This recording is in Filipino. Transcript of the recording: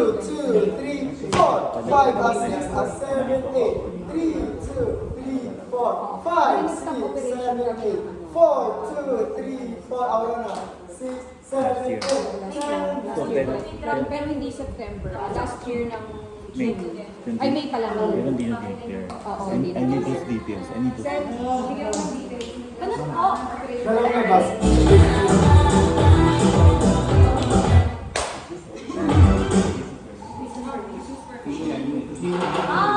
2, 2, 3, 4, 5, 6, 7, 8. 3, 2, 3, 4, 5, 6, 7, 8. 4, 2, 3, 4. Aura na. 6, 7, 8. Pero hindi September. Last year ng May. June. Ay, May pala. Pero hindi na-declare. Oo, I hindi I need those details. I need to... Sir, bigyan mo ng details. Ano po? Dalawang na bus. Ah,